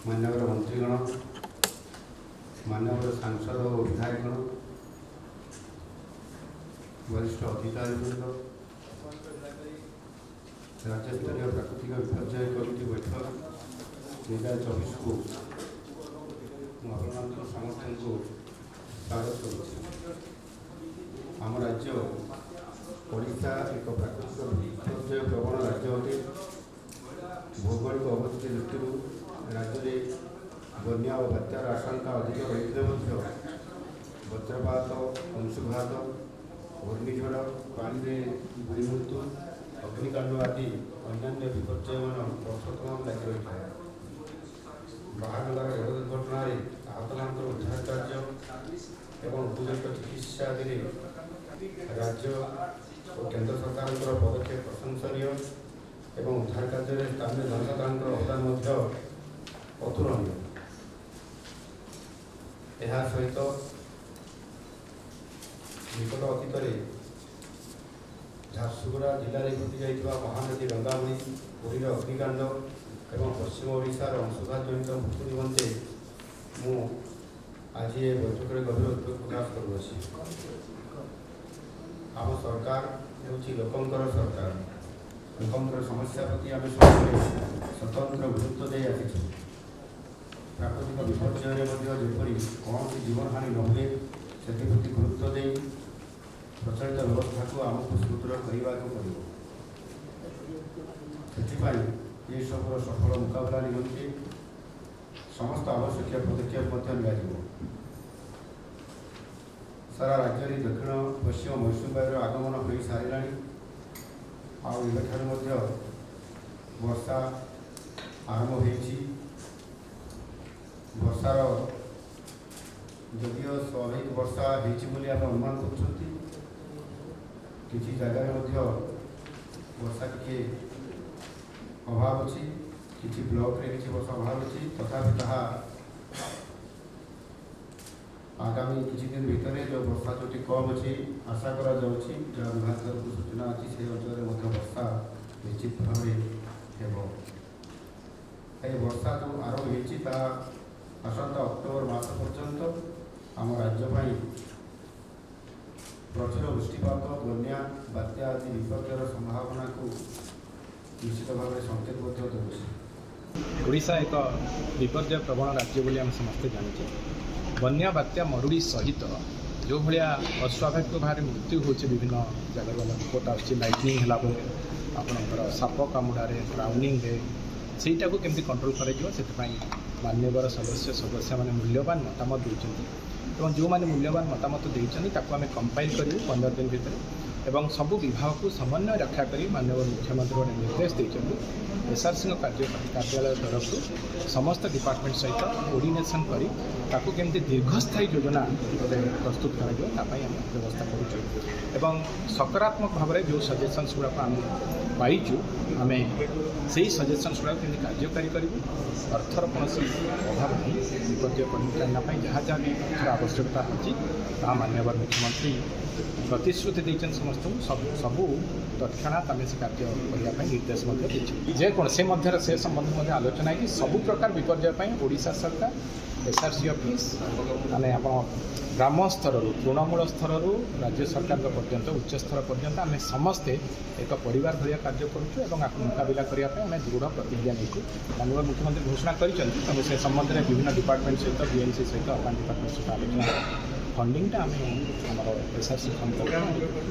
मान्यवर मंत्रीगण, मान्यवर सांसद और विधायकगण, वरिष्ठ अधिकारीवृंद, राज्यस्तरीय प्राकृतिक विपर्यय कमिटी बैठक 2024 को आपको समस्त को स्वागत करुच्ची। आम राज्य ओडिशा एक प्राकृतिक विपर्यय प्रवण राज्य अटे। भौगोलिक अवस्थिति दृष्टि राज्य में बन्या और बात्यार आशंका अधिक रही वज्रपात, अंशुघात, घूर्णिझड़, पानी बुड़ी मृत्यु, अग्निकांड आदि अन्य विपर्यय मान वर्षतमाम लगी रही है। बाहानगर रेल दुर्घटना आहत मान उद्धार कार्य एवं उपयुक्त चिकित्सा आदि राज्य और केंद्र सरकार पदक्षेप प्रशंसनीय एवं उद्धार कार्य स्थानीय जनसाधारण अवदान अतुलनीय। यह सहित निकट अतीत झारसुगुड़ा जिले में घटी जाइए महानदी गंगावली, पुरीर अग्निकांड एवं पश्चिम ओडिशार अंशुघात जनित मृत्यु निमंते मु आज ये बैठक में गभीर उद्वेग प्रकाश करुँची। आम सरकार हूँ लोकंकर सरकार। लोकंकर समस्या प्रति आम स्वतंत्र गुरुत्व दे आसी। प्राकृतिक विपर्यय जपरी कौन जीवन हानि न हुए से गुरुत्व दे प्रचलित व्यवस्था को आमको सुदृढ़ करने को पड़ो। से सब सफल मुकाबला निमंते समस्त आवश्यक पदक्षेप लिया। सारा राज्य में दक्षिण पश्चिम मौसुमी वायुर आगमन हो सारा आठ वर्षा आरंभ हो। वर्षार जदिव स्वाभाविक वर्षा होती अनुमान कर किसी जगह वर्षा टी अभाव अच्छी, किसी ब्लॉक रे किसी वर्षा अभाव अच्छी, तथापि ताहा आगामी किसी दिन भितर जो वर्षा जो कम अच्छी आशा करा जाउछि। जहाँ विभाग तरफ सूचना अच्छी से अंचल वर्षा निश्चित भाव ये वर्षा जो आरंभ होता आसंता अक्टोबर मास पर्यंत आम राज्य प्रचुर वृष्टिपात, बन्या, बात्या आदि विपर्यर संभावना को निश्चित भाव में संकेत देउछि। ओडिशा एक विपर्य प्रवण राज्य बोली आम समस्ते जानी। बन्या, बात्या, मरुड़ी सहित जो भाया अस्वाभाविक भाव में मृत्यु होची विभिन्न जगह वाला रिपोर्ट आछि। लाइटनिंग है आपंकर साप कामुड़े ड्राउनिंग सेटा को केमती कंट्रोल कर मान्यवर सदस्य मैंने मूल्यवान मतामत देते और जो मैंने मूल्यवान मतामत देते आम कंपाइल करूँ 15 दिन भितर एवं सबू विभाग को समन्वय रक्षा कर माननीय मुख्यमंत्री गोटे निर्देश देते एसआरसी कार्यालय तरफ समस्त डिपार्टमेंट सहित कोऑर्डिनेशन करी ताकू केमती दीर्घस्थायी योजना प्रस्तुत कर व्यवस्था करूँ। सकारात्मक भाव में जो सजेशन्स गुड़ाक आम पाइचु आम से सजेशन्स गुड़ा केमती कार्यकारी करूँ। अर्थर कौन अभाव नहीं विपर्य परिचालना जहाँ जहाँ भी अर्थर आवश्यकता अच्छी माननीय मुख्यमंत्री प्रतिश्रुति देते समस्त सबू तत्क्षणात आम से कार्य करने निर्देश जेकोसी से संबंध में आलोचना है कि सबू प्रकार विपर्य ओडिशा सरकार एसआरसी ऑफिस माने आप ग्राम स्तर तृणमूल स्तर राज्य सरकार पर्यंत उच्च स्तर पर्यंत आम समस्ते एक परिवार भाया कार्य करुँ मुकाबला करने दृढ़ प्रतिज्ञा नहीं माननीय मुख्यमंत्री घोषणा कर से संबंध में विभिन्न डिपार्टमेंट सहित बीएनसी सहित अर्बन डिपार्टमेंट सहित आलोचना फंडिंगटा आम एसआरसी फंड